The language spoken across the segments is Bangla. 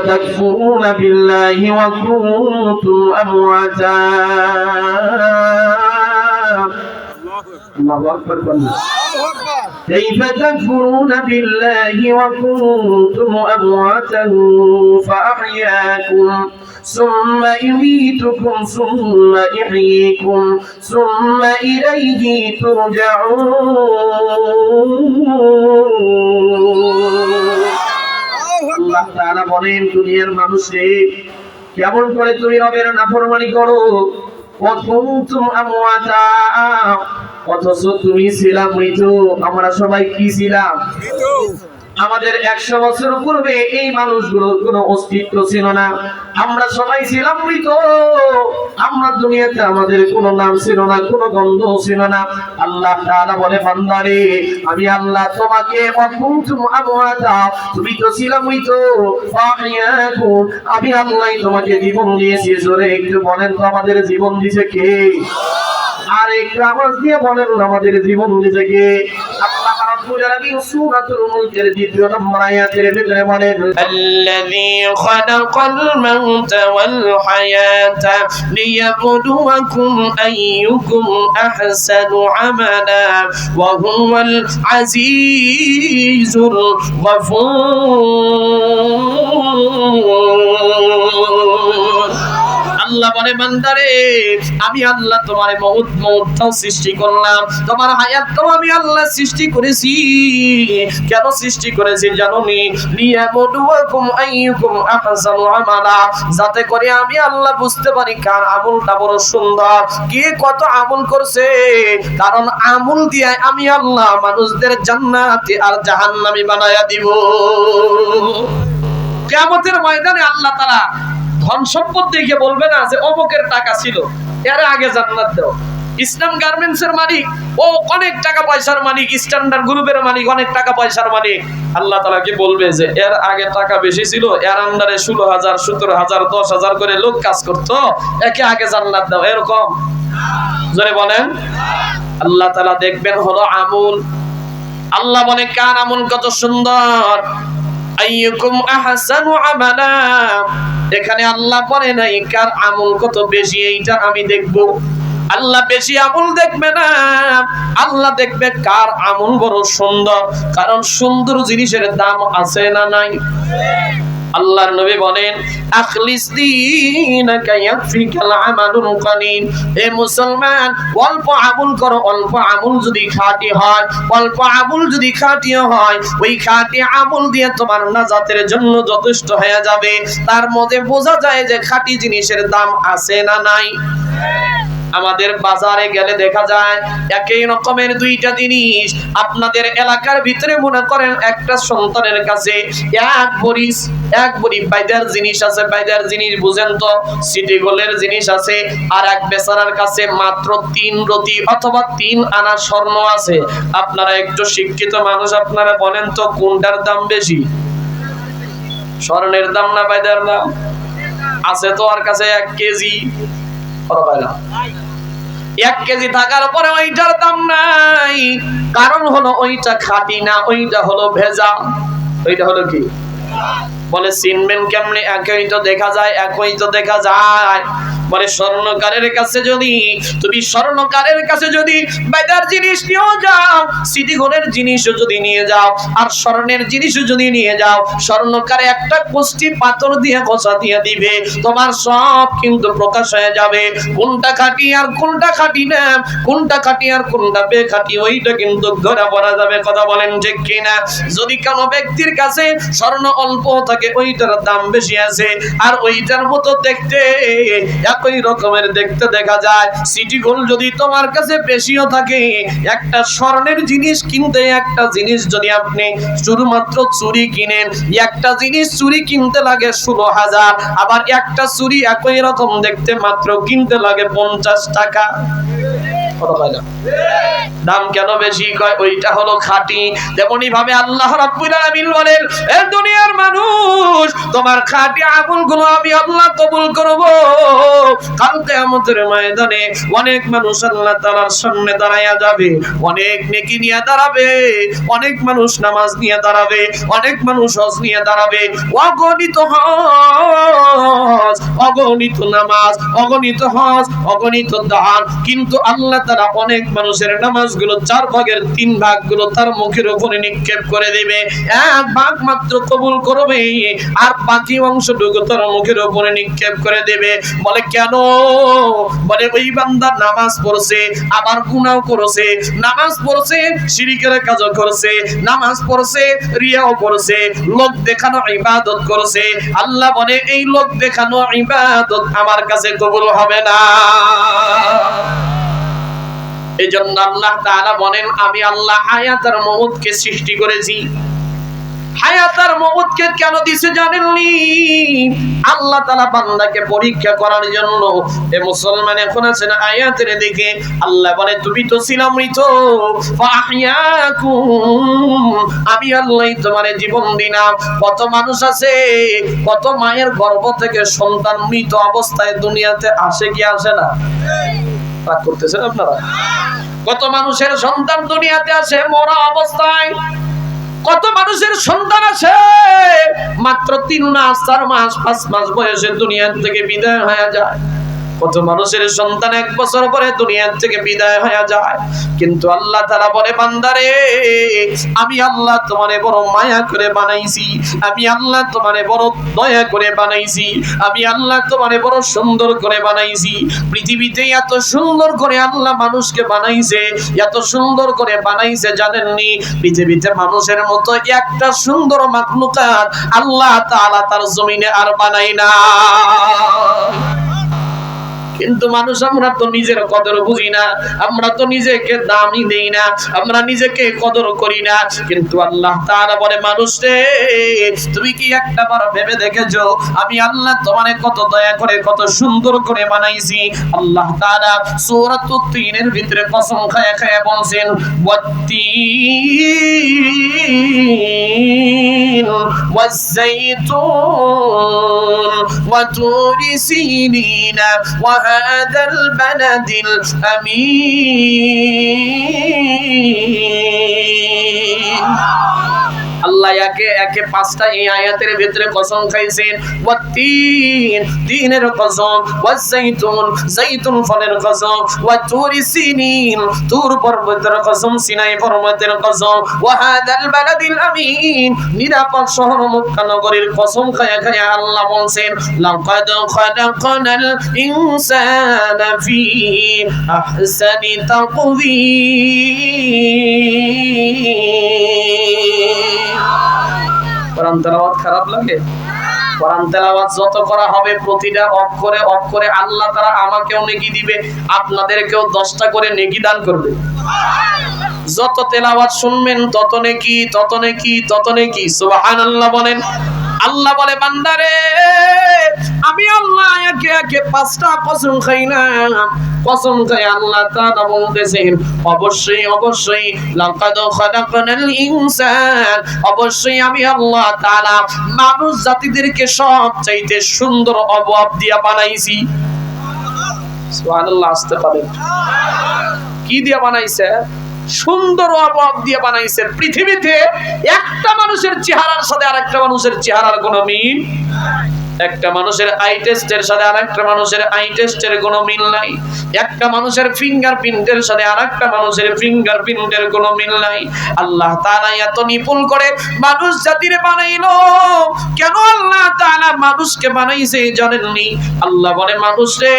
تكفرون بالله وكنتم أمواتا الله أكبر كيف تكفرون بالله وكنتم أمواتا فأحياكم ثم يميتكم ثم يحييكم ثم إليه ترجعون আল্লাহ তাআলা বলেন দুনিয়ার মানুষে কেমন করে তুমি রবের নাফরমানি করো অথুম আমওয়াতা অথচ তুমি ছিলা মৃত আমরা সবাই কি ছিলাম মৃত আমাদের 100 বছর পূর্বে এই মানুষগুলোর কোনো অস্তিত্ব ছিল না আমরা সবাই ছিলাম মৃত আমরা দুনিয়াতে আমাদের কোনো নাম ছিল না কোনো গন্ধ ছিল না আল্লাহ তাআলা বলে বান্দারে আমি আল্লাহ তোমাকে অকুনতুম আমওয়াতা তুমি তো ছিলা মৃত ফাহিয়াকুম আমি আল্লাহ তোমাকে জীবন দিয়েছি জোরে একটু বলেন তো আমাদের জীবন দিয়েছে কে আর একটু আওয়াজ দিয়ে বলেন আমাদের জীবন দিয়েছে কে আল্লাহ রাব্বুল আলামিন সূরাতুল মুলকের 2 নম্বর আয়াতের ভিতরে বলেন আল্লাযী খালাকাল মাউতা ওয়াল হায়াতা লিয়াবলুয়াকুম আইয়ুকুম আহসানু আমালা ওয়া হুয়াল আজিজুল গফুর আল্লাহ বলে বান্দারে আমি আল্লাহ তোমার মউতটাও সৃষ্টি করলাম তোমার হায়াতটাও আমি আল্লাহ সৃষ্টি করেছি কেন সৃষ্টি করেছি জানোনি লিয়াবলুয়াকুম আইয়ুকুম আহসানু আমালা যাতে করে আমি আল্লাহ বুঝতে পারি কার আমলটা বড় সুন্দর কে কত আমল করছে কারণ আমল দিয়ে আমি আল্লাহ মানুষদের জান্নাতি আর জাহান্নামী বানায়া দিব কিয়ামতের ময়দানে আল্লাহ তাআলা ধন সম্পদ দেখে বলবে না যে অমুকের টাকা ছিল এর আগে জান্নাত দাও ইসলাম গার্মেন্টস এর মালিক ও অনেক টাকা পয়সার মালিক স্ট্যান্ডার্ড গ্রুপের মালিক অনেক টাকা পয়সার মালিক আল্লাহ তাআলা কি বলবে যে এর আগে টাকা বেশি ছিল এর আন্ডারে 16000 17000 10000 করে লোক কাজ করত একে আগে জান্নাত দাও এরকম জোরে বলেন আল্লাহ তাআলা দেখবেন হলো আমল আল্লাহ বলে কার আমল কত সুন্দর আইয়ুকুম আহসানু আমালা এখানে আল্লাহ বলে নাই কার আমল কত বেশি এইটা আমি দেখব আল্লাহ বেশি আমল দেখবে না আল্লাহ দেখবে কার আমল বড় সুন্দর কারণ সুন্দর জিনিসের দাম আছে না নাই আল্লাহর নবী বলেন আখলিস দীনাকা ইয়াকফিকাল আমালুল কলিল হে মুসলমান অল্প আমল করো অল্প আমল যদি খাঁটি হয় অল্প আমল যদি খাঁটি হয় ওই খাঁটি আমল দিয়ে তোমার নাজাতের জন্য যথেষ্ট হয়ে যাবে তার মধ্যে বোঝা যায় যে খাঁটি জিনিসের দাম আছে না নাই আমাদের বাজারে গেলে দেখা যায় একই রকমের দুইটা জিনিস আপনাদের এলাকার ভিতরে মনে করেন একটা সন্তানের কাছে এক বড়ি বাইদার জিনিস আছে বাইদার জিনিস বুঝেন তো সিটি গোল্ডের জিনিস আছে আর এক বেচারার কাছে মাত্র 3 রতি অথবা 3 আনা স্বর্ণ আছে আপনারা একটু শিক্ষিত মানুষ আপনারা বলেন তো কোনটার দাম বেশি স্বর্ণের দাম না বাইদার দাম আছে তো আর কাছে 1 কেজি 1 কেজি থাকার পরে ওইটার দাম নাই কারণ হলো ওইটা খাঁটি না ওইটা হলো ভেজাল ওইটা হলো কি বলে চিনবেন কেমনে একই তো দেখা যায় বলে স্বর্ণকারের কাছে যদি তুমি স্বর্ণকারের কাছে যদি বাইদার জিনিস নিয়ে যাও সিটি গোল্ডের জিনিসও যদি নিয়ে যাও আর স্বর্ণের জিনিসও যদি নিয়ে যাও স্বর্ণকারে একটা কোষ্টি পাথর দিয়ে কষা দিয়ে দিবে তোমার সব কিন্তু প্রকাশ হয়ে যাবে কোনটা খাঁটি আর কোনটা খাঁটি না কোনটা খাঁটি আর কোনটা বেখাঁটি ওইটা কিন্তু ধরা পড়া যাবে কথা বলেন ঠিক কিনা যদি কোনো ব্যক্তির কাছে স্বর্ণ অল্প থাকে ওইটার দাম বেশি আছে আর ওইটার মতো দেখতে একই রকমের দেখতে দেখা যায় সিটি গোল্ড যদি তোমার কাছে বেশিও থাকে একটা স্বর্ণের জিনিস কিনতে একটা জিনিস যদি আপনি শুধুমাত্র চুরি কিনেন একটা জিনিস চুরি কিনতে লাগে 16000 আবার একটা চুরি একই রকম দেখতে মাত্র কিনতে লাগে 50 টাকা কথা কয় না? দাম কেন বেশি? কয় ওইটা হলো খাঁটি। তেমনি ভাবে আল্লাহ রাব্বুল আলামিন বলেন, এ দুনিয়ার মানুষ, তোমার খাঁটি আমলগুলো আমি আল্লাহ কবুল করব। কাল কিয়ামতের ময়দানে অনেক মানুষ আল্লাহ তাআলার সামনে দাঁড়ায়া যাবে, অনেক নেকি নিয়ে দাঁড়াবে, অনেক মানুষ নামাজ নিয়ে দাঁড়াবে, অনেক মানুষ হজ নিয়ে দাঁড়াবে, অগণিত হজ, অগণিত নামাজ, অগণিত হজ, অগণিত দান, কিন্তু আল্লাহ তাআলা অনেক মানুষের নামাজগুলো 4 ভাগের 3 ভাগগুলো তার মুখের উপরে নিক্ষেপ করে দিবে, 1 ভাগ মাত্র কবুল করবে, আর বাকি অংশটুকু তার মুখের উপরে নিক্ষেপ করে দেবে। বলে কেন? বলে ওই বান্দা নামাজ পড়ছে, আবার গুনাহ করেছে, নামাজ পড়ছে শিরকের কাজও করেছে, নামাজ পড়ছে রিয়াও করেছে, লোক দেখানো ইবাদত করেছে। আল্লাহ বলে এই লোক দেখানো ইবাদত আমার কাছে কবুল হবে না। এজন্য আল্লাহ তাআলা বলেন, আমি আল্লাহ হায়াত আর মউতকে সৃষ্টি করেছি। হায়াত আর মউতকে কেন দিয়েছে জানেননি? আল্লাহ তাআলা বান্দাকে পরীক্ষা করার জন্য। এ মুসলমান এখন আছেন আয়াতের দিকে, আল্লাহ বলে তুমি তো ছিলা মৃত, ফাহিয়াকুম, আমি আল্লাহই তোমারে জীবন দিলাম। কত মানুষ আছে, কত মায়ের গর্ভ থেকে সন্তান মৃত অবস্থায় দুনিয়াতে আসে কি আসে না? রাগ করতেছেন আপনারা? কত মানুষের সন্তান দুনিয়াতে আসে মরা অবস্থায়, কত মানুষের সন্তান আছে মাত্র 3 মাস 4 মাস 5 মাস বয়সে দুনিয়া থেকে বিদায় হয়ে যায়, কত মানুষের সন্তান 1 বছর পরে দুনিয়া থেকে বিদায় হয়ে যায়। কিন্তু আল্লাহ তাআলা বলে, বান্দারে আমি আল্লাহ তোমারে বড় মায়া করে বানাইছি, আমি আল্লাহ তোমারে বড় দয়া করে বানাইছি, আমি আল্লাহ তোমারে বড় সুন্দর করে বানাইছি। পৃথিবীতে এত সুন্দর করে আল্লাহ মানুষকে বানাইছে, এত সুন্দর করে বানাইছে জানেননি? পৃথিবীতে মানুষের মতো একটা সুন্দর মাখলুকাত আল্লাহ তাআলা তার জমিনে আর বানাই না। কিন্তু মানুষ আমরা তো নিজের কদর বুঝি না, আমরা তো নিজেকে দামই দেই না, আমরা নিজেকে কদর করি না। কিন্তু আল্লাহ তাআলা বলে, মানুষ রে তুমি কি একটাবার ভেবে দেখেছো আমি আল্লাহ তোমারে কত দয়া করে কত সুন্দর করে বানাইছি? আল্লাহ তাআলা সূরাতুত তিনের ভিতরে কসম খায়া খায়া বলছেন, ওয়াত-তিন ওয়াজ-যাইতুন ওয়া তুরি সিনিনা ওয়া হাযাল বালাদিল আমিন। আল্লাহ একে একে 5টা এই আয়াতের ভিতরে কসম খাইছেন। ওয়াত-তিন, তিনের কসম, ওয়াজ-যাইতুন, যাইতুন ফলের কসম, ওয়া তুরি সিনিন, তুর পর্বতের কসম, সিনাই পর্বতের কসম, ওয়া হাযাল বালাদিল আমিন, নিরাপদ শহর মক্কা নগরীর কসম খায়া খায়া আল্লাহ বলছেন, লাকাদ খালাকনাল ইনসানা ফি আহসানি তাকওয়িম। কোরআন তেলাওয়াত খারাপ লাগে? কোরআন তেলাওয়াত যত করা হবে প্রতিটা অক্ষরে অক্ষরে আল্লাহ তাআলা আমাকেও নেকি দিবে, আপনাদেরকেও 10টা করে নেকি দান করবে। যত তেলাওয়াত শুনবেন তত নেকি, তত নেকি, তত নেকি। সুবহানাল্লাহ বলেন। আল্লাহ বলে, বান্দারে আমি আল্লাহ একে একে 5টা কসম খাইলাম। কসম খাই আল্লাহ তাআলা বলতেছেন, অবশ্যই অবশ্যই লাকাদ খালাকনাল ইনসান, অবশ্যই আমি আল্লাহ তাআলা মানুষ জাতিদেরকে সবচাইতে সুন্দর অবয়ব দিয়া বানাইছি। সুবহানাল্লাহ, আসতে পারেন? কি দিয়া বানাইছে? সুন্দর অবয়ব দিয়ে বানাইছে। পৃথিবীতে একটা মানুষের চেহারার সাথে আরেকটা মানুষের চেহারার কোনো মিল, একটা মানুষের আই টেস্টের সাথে আরেকটা মানুষের আই টেস্টের কোনো মিল নাই, একটা মানুষের ফিঙ্গারপ্রিন্টের সাথে আরেকটা মানুষের ফিঙ্গারপ্রিন্টের কোনো মিল নাই। আল্লাহ তাআলা এত নিপুণ করে মানুষ জাতিরে বানাইলো। কেন আল্লাহ তাআলা মানুষকে বানাইছে জানেননি? আল্লাহ বলে, মানুষ রে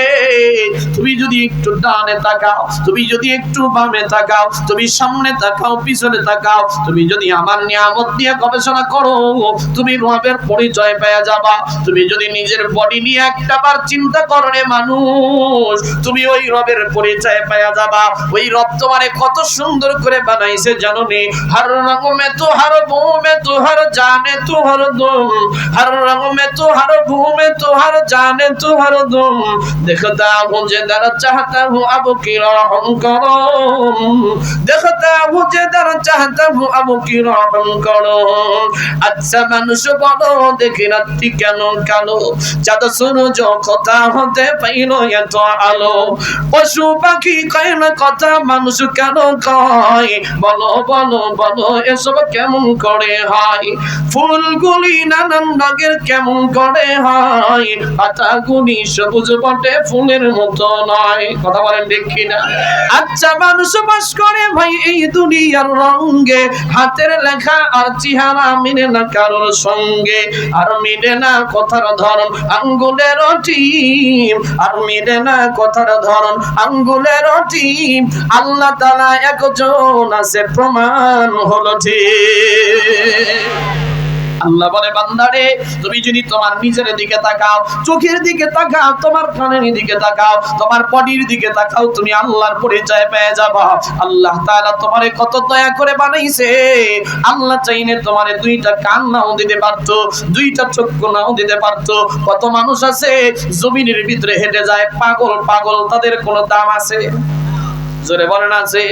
তুমি যদি একটু ডানে তাকাও, তুমি যদি একটু বামে তাকাও, তুমি সামনে তাকাও পিছনে তাকাও, তুমি যদি আমার নিয়ামত নিয়ে গবেষণা করো তুমি রবের পরিচয় পেয়ে যাবা। তুমি যদি নিজের বডি নিয়ে একটা বার চিন্তা করে মানুষ, তুমি ওই রবের পরিচয় পাওয়া যাবা। ওই রব তোমারে কত সুন্দর করে বানাইছে জানো নি? হর রঙ মে তো হর বু মে তো হর জানে তো হর দুম, হর রঙ মে তো হর বু মে তো হর জানে তো হর দুম, দেখতা হুঁ जिधर चाहता हूँ अब की रहम करो, देखता हूँ जिधर चाहता हूँ अब की रहम करो। আচ্ছা মানুষ বলো দেখি রাত্রি কেন কালো, চাঁদ সূর্য কথা হতে পাইল এত আলো, পশু পাখি কয় না কথা মানুষ কেন কয়, বলো বলো বলো এসব কেমন করে হয়, ফুলগুলি নানান রঙের কেমন করে হয়, পাতাগুলি সবুজ বটে ফুলের মতো নয়। কথা বলেন ঠিক কিনা? আচ্ছা মানুষ বাস করে ভাই এই দুনিয়ার রঙে, হাতের লেখা আর চেহারা মিলে না কারোর সঙ্গে, আর মিলে না কথার ধরন আঙ্গুলের টিপ, আর মিলে না কথার ধরন আঙ্গুলের টিপ। আল্লাহ তাআলা একজন আছে প্রমাণ হলো ঠিক। আল্লাহ বলে বান্দারে তুমি যদি তোমার নিজের দিকে তাকাও, চোখের দিকে তাকাও, তোমার কানের দিকে তাকাও, তোমার বডির দিকে তাকাও, তুমি আল্লাহর পরিচয় পেয়ে যাবে। আল্লাহ তাআলা তোমারে কত দয়া করে বানাইছে। আল্লাহ চাইলে তোমারে দুইটা কান নাও দিতে পারতো, দুইটা চক্ষু নাও দিতে পারতো। কত মানুষ আছে জমিনের ভিতরে হেঁটে যায় পাগল পাগল, তাদের কোনো দাম আছে? জোরে বলেন আছে?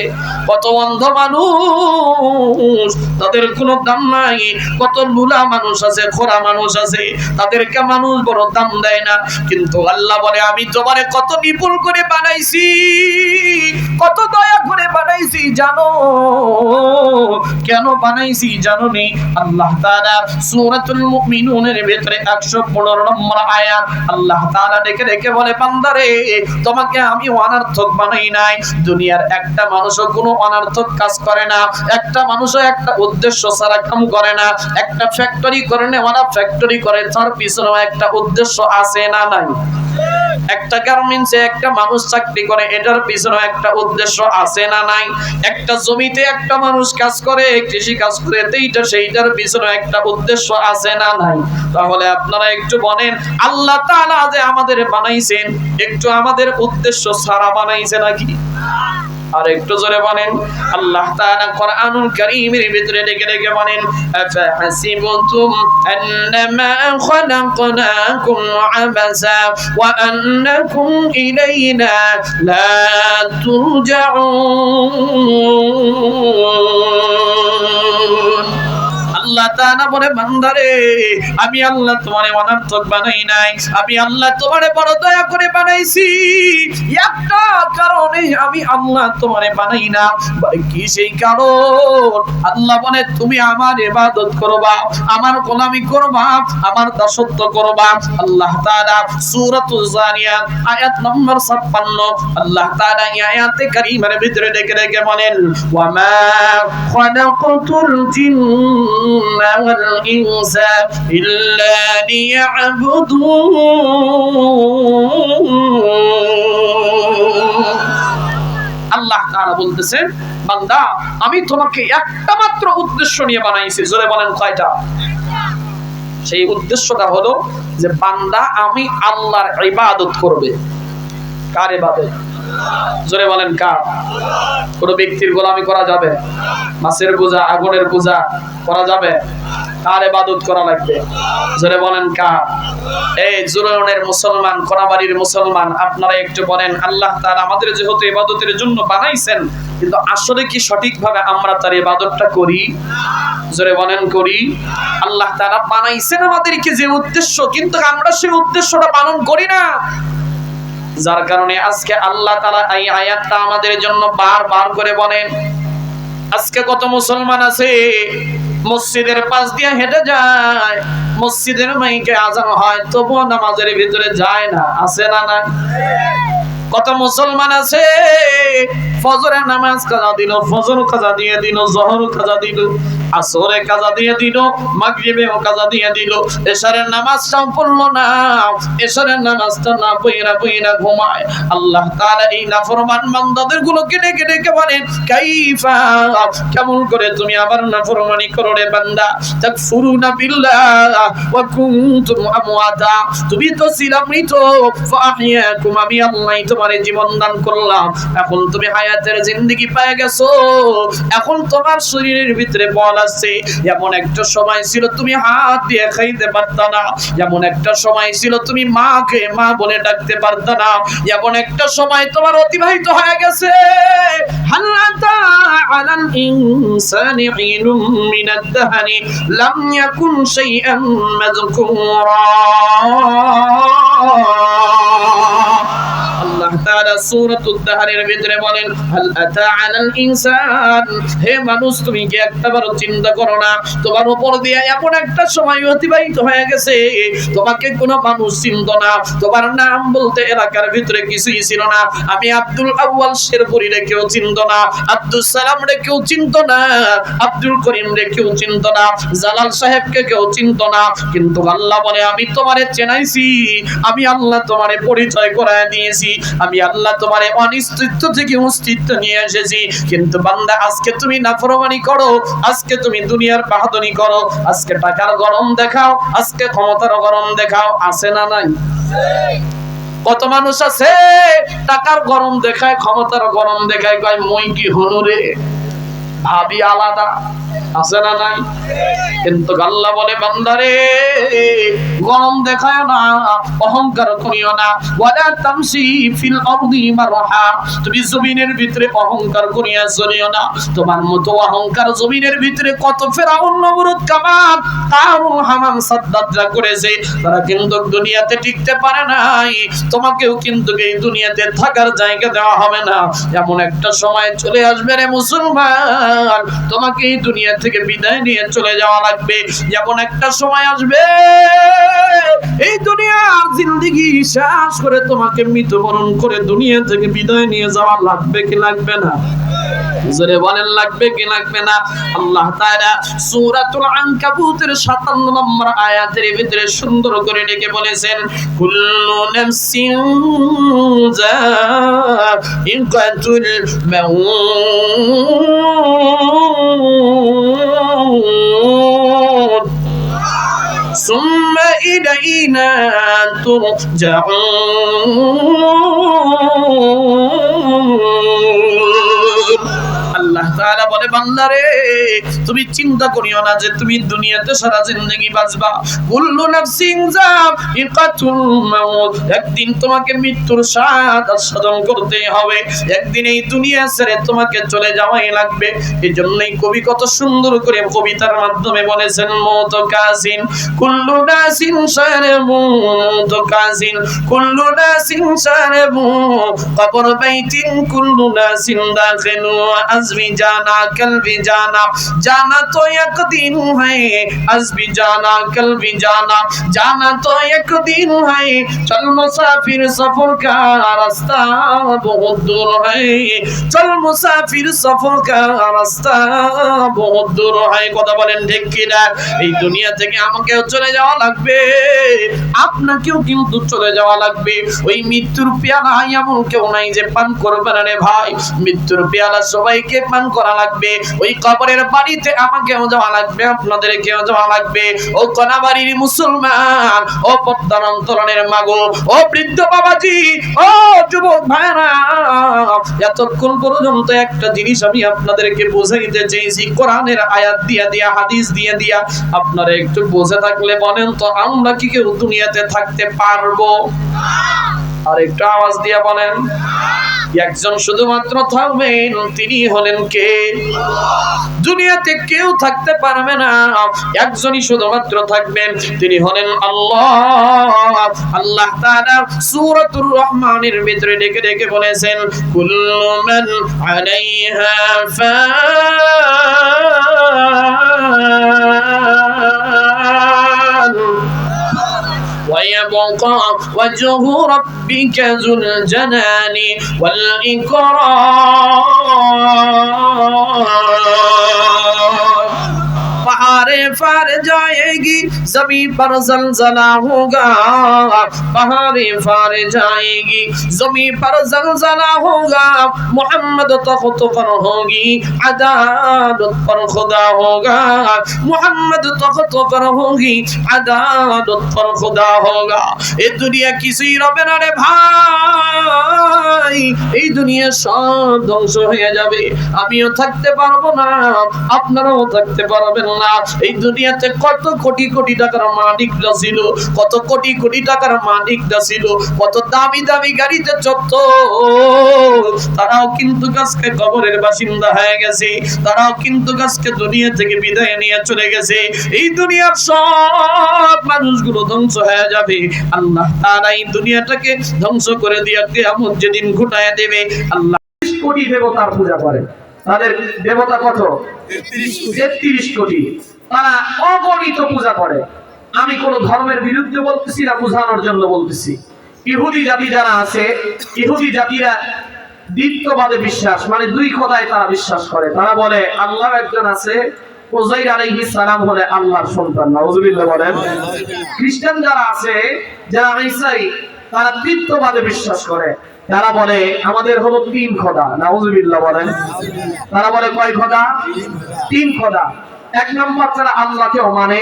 কত অন্ধ মানুষ, তাদের কোনো দাম নাই। কত লুলা মানুষ আছে, খোরা মানুষ আছে, তাদেরকে মানুষ বড় দাম দেয় না। কিন্তু আল্লাহ বলে আমি তোমারে কত নিপুণ করে বানাইছি, কত দয়া করে বানাইছি জানো? কেন বানাইছি জানো নি? আল্লাহ তাআলা সূরাতুল মুমিনুনের ভিতরে 115 নম্বর আয়াত আল্লাহ তাআলা ডেকে ডেকে বলে বান্দারে তোমাকে আমি অনার্থক বানাই নাই। দুনিয়ার একটা মানুষও কোনো অনার্থক কাজ করে না, একটা মানুষও একটা উদ্দেশ্য ছাড়া কাম করে না। একটা ফ্যাক্টরি করে নেওয়ালা ফ্যাক্টরি করে, তার পিছনেও একটা উদ্দেশ্য আছে না নাই? একটা গার্মেন্টসে একটা মানুষ চাকরি করে, এটার পিছনে একটা উদ্দেশ্য আছে না নাই? একটা জমিতে একটা মানুষ কাজ করে, কৃষি কাজ করে, এইটা সেইটার পিছনে একটা উদ্দেশ্য আছে না নাই? তাহলে আপনারা একটু বলেন আল্লাহ তাআলা যে আমাদের বানাইছেন একটু আমাদের উদ্দেশ্য ছাড়া বানাইছে নাকি? আর একটু জোরে বলেন আল্লাহ তাআলা কোরআনুল কারীমের ভিতরে ডেকে ডেকে বলেন আফাহাসিবতুম আন্নামা খালাকনাকুম আবাসা ওয়া আন্নাকুম ইলাইনা লা তুরজাউন। আল্লাহ তাআলা বলে বান্দারে আমি আল্লাহ তোমারে অনার্থক বানাই নাই, আমি আল্লাহ তোমারে বড় দয়া করে বানাইছি। একটা কারণে আমি আল্লাহ তোমারে বানাই না, কি সেই কারণ? আল্লাহ বলে তুমি আমার ইবাদত করবা, আমার গোলামি করবা, আমার দাসত্ব করবা। আল্লাহ তাআলা সূরাতুজ জারিয়াত আয়াত নম্বর 56 আল্লাহ তাআলা এই আয়াতে কারীমের ভিতরে ডেকে ডেকে বলেন ওয়া মা খালাকাতুল জিন্না ওয়াল ইনসা ইল্লা লিয়াবুদুন। আল্লাহ তাআলা বলতেছেন বান্দা আমি তোমাকে একটা মাত্র উদ্দেশ্য নিয়ে বানাইছি। জোরে বলেন কয়টা? সেই উদ্দেশ্যটা হলো যে বান্দা আমি আল্লাহর ইবাদত করবে। কার ইবাদত? জোরে বলেন কার? কোন ব্যক্তির গোলামি করা যাবে? মাছের পূজা, আগুনের পূজা করা যাবে? কার ইবাদত করা লাগবে? জোরে বলেন কার? এই জুরানের মুসলমান, কোনাবাড়ির মুসলমান, আপনারা একটু বলেন আল্লাহ তাআলা আমাদের যেহেতু ইবাদতের জন্য বানাইছেন, কিন্তু আসলে কি সঠিকভাবে আমরা তার ইবাদতটা করি? জোরে বলেন করি? আল্লাহ তাআলা বানাইছেন আমাদেরকে যে উদ্দেশ্য, কিন্তু আমরা সেই উদ্দেশ্যটা পালন করি না। যার কারণে আজকে আল্লাহ তাআলা এই আয়াতটা আমাদের জন্য বারবার করে বলেন। আজকে কত মুসলমান আছে মসজিদের পাশ দিয়ে হেঁটে যায়, মসজিদের মাইকে আজান হয় তবুও নামাজের ভিতরে যায় না, আছে না? না কত মুসলমান আছে ফজরের নামাজ কাজা দিল, ফজর কাজা দিয়ে দিল, জোহর কাজা দিল, আসরে কাজা দিয়ে দিল, মাগরিবেও কাজা দিয়ে দিল, এশারের নামাজটাও পড়লো না, এশারের নামাজটা না পড়া ঘুমায়। আল্লাহ তাআলা এই নাফরমান বান্দাদের গুলোকে ডেকে ডেকে বলেন, কাইফা, কেমন করে তুমি আবার নাফরমানি করো রে বান্দা, তাকফুরুনা বিল্লাহ ওয়া কুনতুম আমওয়াতা, তুমি তো ছিলা মৃত, ফাহিয়াকুম, আমি আল্লাহ তোমারে জীবন দান করলাম, এখন তুমি হায়াতের জিন্দেগি পেয়ে গেছো, এখন তোমার শরীরের ভিতরে বল আছে। এমন একটা সময় ছিল তুমি হাত দিয়ে খাইতে পারতা না, এমন একটা সময় ছিল তুমি মাকে মা বলে ডাকতে পারতা না, এমন একটা সময় তোমার অতিবাহিত হয়ে গেছে। হাল্লাতা আলাল ইনসানি হিনুম মিনাদ দাহরি লাম ইয়াকুন শাইআন মাযকুরা। আল্লাহ তাআলা সূরাতুদ দাহরের ভিতরে বলেন, হাল আতা আলাল ইনসান, হে মানুষ তুমি কি একবারও চিন্তা করো না তোমার উপর দিয়ে এমন একটা সময় অতিবাহিত হয়ে গেছে তোমাকে কোনো মানুষ চিনতো না, তোমার নাম বলতে এলাকার ভিতরে কিছুই ছিল না। আমি আব্দুল আউয়াল শেরপুরি রে কেউ চিনতো না, আব্দুল সালাম রে কেউ চিনতো না, আব্দুল করিম রে কেউ চিনতো না, জালাল সাহেবকে কেউ চিনতো না, কিন্তু আল্লাহ বলে আমি তোমারে চেনাইছি, আমি আল্লাহ তোমারে পরিচয় করায় দিয়েছি, আমি আল্লাহ তোমারে অনিশ্চিত থেকে অস্তিত্ব নিয়ে এসেছি। কিন্তু বান্দা আজকে তুমি নাফরমানি করো, আজকে তুমি দুনিয়ার বাহাদুরি করো, আজকে টাকার গরম দেখাও, আজকে ক্ষমতার গরম দেখাও, আছে না নাই? কত মানুষ আছে টাকার গরম দেখায়, ক্ষমতার গরম দেখায়, কয় মই কি হলো রে, ভাবি আলাদা, আছে না নাই? কিন্তু আল্লাহ বলে বান্দারে গরম দেখায় না, অহংকার করিও না, ওয়ালা তামশি ফিল আরদি মারহা, তুমি জমিনের ভিতরে অহংকার করিয়া চলিও না। তোমার মতো অহংকার জমিনের ভিতরে কত ফেরাউন, নমরুদ, কামান, কারুন, হামান, সাদ্দাতরা করেছে, তারা কিন্তু দুনিয়াতে টিকতে পারে নাই, তোমাকেও কিন্তু এই দুনিয়াতে থাকার জায়গা দেওয়া হবে না। এমন একটা সময় চলে আসবে রে মুসলমান, তোমাকে এই দুনিয়া থেকে বিদায় নিয়ে চলে যাওয়া লাগবে। যেমন একটা সময় আসবে এই দুনিয়ার জিন্দেগি শেষ করে তোমাকে মৃত্যুবরণ করে দুনিয়া থেকে বিদায় নিয়ে যাওয়া লাগবে কি লাগবে না? জোরে বলেন লাগবে কি লাগবে না? আল্লাহ তাআলা সূরাতুল আনকাবুতের 57 নম্বর আয়াতের ভিতরে সুন্দর করে ডেকে বলেছেন, কুল্লু নাফসিন যায়িকাতুল মাউত সুম্মা ইলাইনা তুরজাউন। আল্লাহ তাআলা বলে বান্দারে তুমি চিন্তা করিও না যে তুমি দুনিয়াতে সারা জিন্দেগি বাঁচবা, কুল্লু নাফসিন যায়িকাতুল মাউত, একদিন তোমাকে মৃত্যুর স্বাদ আস্বাদন করতেই হবে, একদিন এই দুনিয়া ছেড়ে তোমাকে চলে যাওয়াই লাগবে। এজন্যই কবি কত সুন্দর করে কবিতার মাধ্যমে বলেছেন, মউত কাসিন কুল্লু নাসিন শারবু, মউত কাসিন কুল্লু নাসিন শারবু, কবর বাইতিন কুল্লু নাসিন দাখিলু, আজবি জানা কলবি জানা, জানা তো একদিন হয়, আজবি জানা কলবি জানা, জানা তো একদিন হয়, চল মুসাফির সফর কা রাস্তা বহুত দূর হয়, চল মুসাফির সফর কা রাস্তা বহুত দূর হয়। কথা বলেন ঠিক কিনা? এই দুনিয়া থেকে আমাকেও চলে যাওয়া লাগবে, আপনাকেও কিন্তু চলে যাওয়া লাগবে। ওই মৃত্যুর পেয়ালা এমন কেউ নাই যে পান করবে না রে ভাই, মৃত্যুর পেয়ালা সবাইকে পান করা লাগবে। ওই কবরের বাড়িতে আমাকেও যাওয়া লাগবে, আপনাদেরকেও যাওয়া লাগবে। ও কোনাবাড়ির মুসলমান, ও পদ্মার অন্তরণের মাগো, ও বৃদ্ধ বাবাজি, ও যুবক ভাইরা, এতক্ষণ পর্যন্ত একটা জিনিস আমি আপনাদেরকে বোঝাইতে চেয়েছি, কোরআনের আয়াত দিয়া দিয়া, হাদিস দিয়া দিয়া। আপনারা একটু বুঝে থাকলে বলেন তো, আমরা কি কেউ দুনিয়াতে থাকতে পারবো? আর একটু আওয়াজ দিয়া বলেন। একজন শুধুমাত্র থাকবেন, তিনি হলেন কে? দুনিয়াতে কেউ থাকতে পারবে না, একজনই শুধুমাত্র থাকবেন, তিনি হলেন আল্লাহ। আল্লাহ তাআলা সূরাতুর রহমানের ভিতরে ডেকে ডেকে বলেছেন, কুল্লু মান আলাইহা ফান ওয়া ويبقى وجه ربك ذو الجلال والإكرام पहाड़े पर जाएगी ज़मीं पर ज़लज़ला होगा पहाड़े पर जाएगी ज़मीं पर ज़लज़ला होगा मोहम्मद तख्त पर होगी अदालत पर खुदा होगा मोहम्मद तख्त पर होगी अदालत पर खुदा होगा ये दुनिया किसी रবে না রে ভাই এই দুনিয়া সব ধ্বংস হয়ে যাবে আমিও থাকতে পারবো না আপনারাও থাকতে পারবেন না এই দুনিয়াতে কত কোটি কোটি টাকার মালিকরা ছিল কত কোটি কোটি টাকার মালিকরা ছিল কত দামি দামি গাড়িতে চড়ত তারাও কিন্তু আজকে কবরের বাসিন্দা হয়ে গেছে তারাও কিন্তু আজকে দুনিয়া থেকে বিদায় নিয়ে চলে গেছে এই দুনিয়ার সব মানুষগুলো ধ্বংস হয়ে যাবে আল্লাহ তাআলা এই দুনিয়াটাকে ধ্বংস করে দিয়ে কিয়ামত যেদিন ঘটায় দেবে আল্লাহ 30 কোটি দেবতার পূজা করে তাদের দেবতা কত 33 কোটি তারা অগণিত পূজা করে আমি কোন ধর্মের বিরুদ্ধে বলতেছি না বোঝানোর জন্য বলতেছি ইহুদি জাতি যারা আছে ইহুদি জাতিরা দ্বিত্ববাদে বিশ্বাস মানে দুই খোদায় তারা বিশ্বাস করে তারা বলে আল্লাহ একজন আছে উযাইর আলাইহিস সালাম হলো আল্লাহর সন্তান নাউজুবিল্লাহ বলেন খ্রিস্টান যারা আছে যারা ঈসাই তারা দ্বিত্ববাদে বিশ্বাস করে তারা বলে আমাদের হলো তিন খোদা নাউজুবিল্লাহ বলেন তারা বলে কয় খোদা তিন খোদা এক নম্বর তারা আল্লাহকে মানে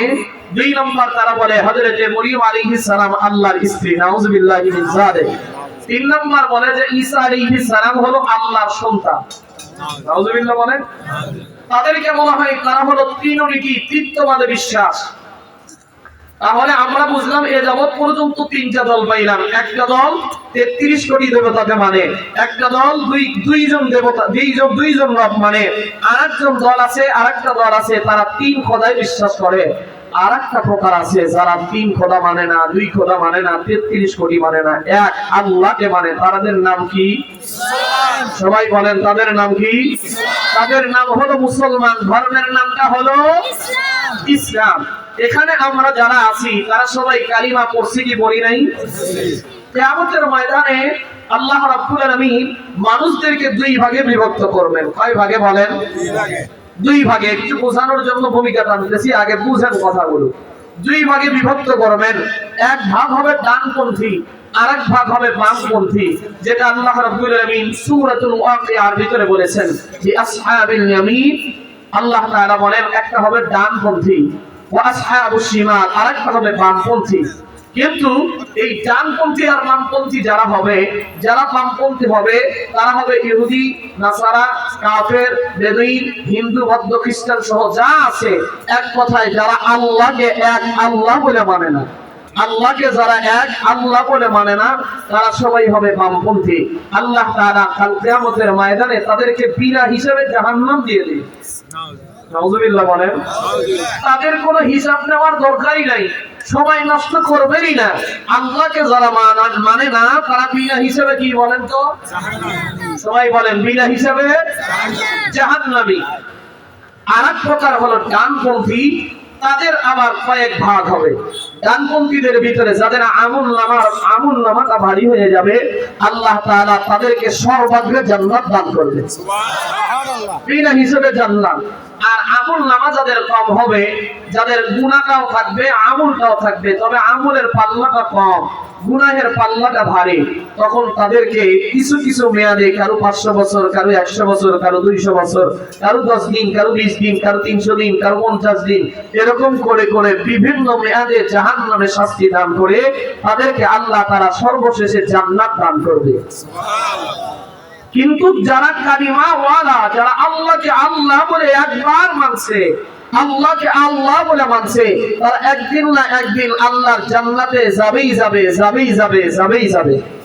দুই নম্বর তারা বলে হযরত মরিয়ম আলাইহিস সালাম আল্লাহর স্ত্রী নাউজুবিল্লাহ মিন যালিক তিন নম্বর বলে যে ঈসা আলাইহিস সালাম হলো আল্লাহর সন্তান নাউজুবিল্লাহ বলেন তাদেরকে বলা হয় তারা হলো ত্রিনলিটি তৃতীয়বাদে বিশ্বাস তাহলে আমরা বুঝলাম এ যাবত পর্যন্ত তিনটা দল পাইলাম একটা দল 33 কোটি দেবতাকে মানে একটা দল দুইজন দেবতা দুইজন রব মানে আরেকজন দল আছে আরেকটা দল আছে তারা তিন খোদায় বিশ্বাস করে আরেকটা প্রকার আছে যারা তিন খোদা মানে না দুই খোদা মানে না 33 কোটি মানে না এক আল্লাহকে মানে তাদের নাম কি সবাই বলেন তাদের নাম কি তাদের নাম হলো মুসলমান ধর্মের নামটা হলো ইসলাম এখানে আমরা যারা আছি তারা সবাই কালিমা পড়ছি কি বলি নাই কিয়ামতের ময়দানে আল্লাহ রাব্বুল আলামিন মানুষদেরকে দুই ভাগে বিভক্ত করবেন কয় ভাগে বলেন দুই ভাগে একটু বোঝানোর জন্য ভূমিকা টানতেছি আগে বুঝেন কথাগুলো দুই ভাগে বিভক্ত করবেন এক ভাগ হবে ডানপন্থী আরেক ভাগ হবে বামপন্থী যেটা আল্লাহ রাব্বুল আলামিন সূরাতুল ওয়াকিয়ার ভিতরে বলেছেন যে আসহাবুল ইয়ামিন আল্লাহ তাআলা বলেন একটা হবে ডানপন্থী ওয়া আসহাবুশ শিমাল আরেকটা হবে বামপন্থী কিন্তু এই ডানপন্থী আর বামপন্থী যারা বামপন্থী হবে তারা হবে ইহুদি নাসারা কাফের বেদুইন হিন্দু বৌদ্ধ খ্রিস্টান সহ যা আছে এক কথায় যারা আল্লাহকে এক আল্লাহ বলে মানে না আল্লাহকে যারা এক আল্লাহ বলে মানে না তারা সবাই হবে বামপন্থী আল্লাহ তাআলা কাল কিয়ামতের ময়দানে তাদেরকে বিনা হিসাবে জাহান্নাম দিয়ে দিবে নাউজুবিল্লাহ বলেন তাদের কোনো হিসাব নেওয়ার দরকারই নাই সময় নষ্ট করবেনই না আল্লাহকে যারা মানে না তারা বিনা হিসাবে কি বলেন তো সবাই বলেন বিনা হিসাবে জাহান্নামী আরেক প্রকার হলো ডানপন্থী তাদের আবার কয়েক ভাগ হবে ডানপন্থীদের ভিতরে যাদের আমল নামাটা ভারী হয়ে যাবে আল্লাহ তাআলা তাদেরকে সর্বাগ্রে জান্নাত দান করবে সুবহানাল্লাহ বিনা হিসাবে জান্নাত আর আমল নামা যাদের কম হবে যাদের গুনাহটাও থাকবে আমলটাও থাকবে তবে আমলের পাল্লাটা কম গুনাহের পাল্লাটা ভারী তখন তাদেরকে কিছু কিছু মেয়াদে কারো 500 বছর কারো 100 বছর কারো 200 বছর কারো 10 দিন কারো 20 দিন কারো 300 দিন কারো 50 দিন এরকম করে করে বিভিন্ন মেয়াদে জাহান্নামে শাস্তি দান করে তাদেরকে আল্লাহ তাআলা সর্বশেষে জান্নাত দান করবে সুবহানাল্লাহ কিন্তু যারা কালিমা ওয়ালা যারা আল্লাহকে আল্লাহ বলে একবার মানছে আল্লাহকে আল্লাহ বলে মানছে তারা একদিন না একদিন আল্লাহর জান্নাতে যাবেই যাবে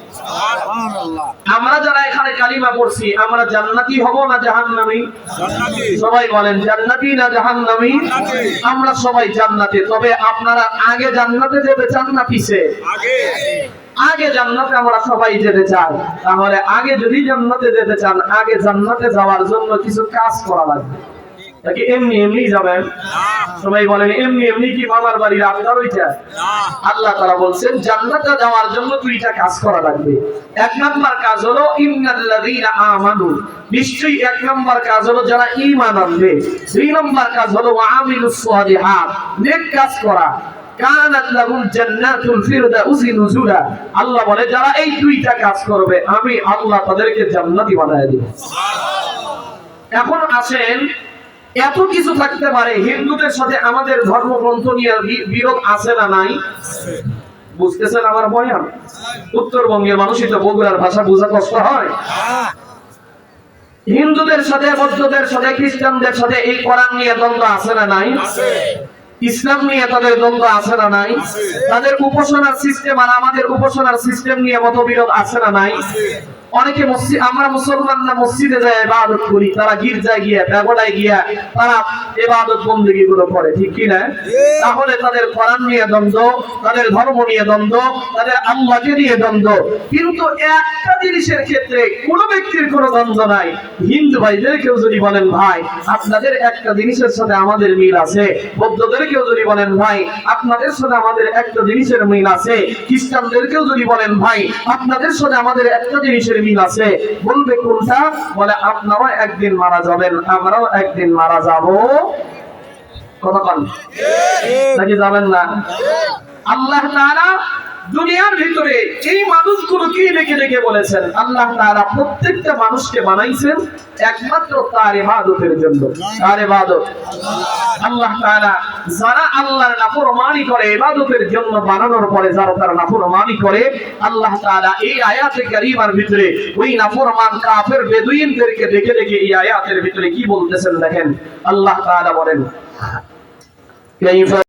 সুবহানাল্লাহ আমরা যারা এখানে কালিমা পড়ছি আমরা জান্নাতি হব না জাহান্নামী জান্নাতি সবাই বলেন জান্নাতি না জাহান্নামী আমরা সবাই জান্নাতে তবে আপনারা আগে জান্নাতে যেতে চান না পিছে আগে জান্নাতে আমরা সবাই যেতে চাই তাহলে আগে যদি জান্নাতে যেতে চান আগে জান্নাতে যাওয়ার জন্য কিছু কাজ করা লাগবে নাকি এমনি এমনি যাবেন? সবাই বলেন এমনি এমনি কি মামার বাড়ির আবদার ওইটা? আল্লাহ তাআলা বলছেন জান্নাতে যাওয়ার জন্য দুইটা কাজ করা লাগবে। এক নাম্বার কাজ হলো ইন্নাল্লাযীনা আমানু, নিশ্চয়ই এক নাম্বার কাজ হলো যারা ঈমান আনবে। দুই নাম্বার কাজ হলো ওয়া আমিলুস সালিহাত, নেক কাজ করা। কানাত লাহুম জান্নাতুল ফিরদাউসি নুজুলা, আল্লাহ বলে যারা এই দুইটা কাজ করবে আমি আল্লাহ তাদেরকে জান্নাতি বানায় দেব। এখন আসেন, এত কিছু থাকতে পারে, হিন্দুদের সাথে আমাদের ধর্মগ্রন্থ নিয়ে বিরোধ আছে না নাই? বুঝতেছেন আমার বয়ান? উত্তরবঙ্গের মানুষই তো বগুড়ার ভাষা বোঝা কষ্ট হয়। হিন্দুদের সাথে, বৌদ্ধদের সাথে, খ্রিস্টানদের সাথে এই কোরআন নিয়ে দ্বন্দ্ব আছে না নাই? ইসলাম নিয়ে তাদের দ্বন্দ্ব আছে না নাই? তাদের উপাসনার সিস্টেম আর আমাদের উপাসনার সিস্টেম নিয়ে মতবিরোধ আছে না নাই? অনেকে মসজিদ, আমরা মুসলমানরা মসজিদে যায় ইবাদত করি, তারা গির্জায় গিয়ে প্যাগোডায় গিয়ে তারা ইবাদত বندگی গুলো করে, ঠিক কি না? তাহলে তাদের কোরআন নিয়ে দ্বন্দ্ব, তাদের ধর্ম নিয়ে দ্বন্দ্ব, তাদের আল্লাহকে নিয়ে দ্বন্দ্ব। কিন্তু একটা জিনিসের ক্ষেত্রে কোন ব্যক্তির কোনো দ্বন্দ্ব নাই। হিন্দু ভাইদেরকেও যদি বলেন ভাই আপনাদের একটা জিনিসের সাথে আমাদের মিল আছে, বৌদ্ধদেরকেও যদি বলেন ভাই আপনাদের সাথে আমাদের একটা জিনিসের মিল আছে, খ্রিস্টানদেরকেও যদি বলেন ভাই আপনাদের সাথে আমাদের একটা জিনিসের মিল আছে, বলবে কোনটা? বলে আপনারাও একদিন মারা যাবেন, আমরাও একদিন মারা যাব। কথা বল, নাকি যাবেন না? আল্লাহ তাআলা দুনিয়ার ভিতরে এই মানুষগুলোকে ডেকে ডেকে বলেছেন, আল্লাহ তাআলা প্রত্যেকটা মানুষকে বানাইছেন একমাত্র তার ইবাদতের জন্য। তার ইবাদত আল্লাহ তাআলা যারা আল্লাহর নাফরমানি করে, ইবাদতের জন্য বানানোর পরে যারা তার নাফরমানি করে, আল্লাহ তাআলা এই আয়াতে কারীমার ভিতরে ওই নাফরমান কাফের বেদুইনদেরকে ডেকে ডেকে এই আয়াতের ভিতরে কি বলতেছেন দেখেন। আল্লাহ তাআলা বলেন, কাইফা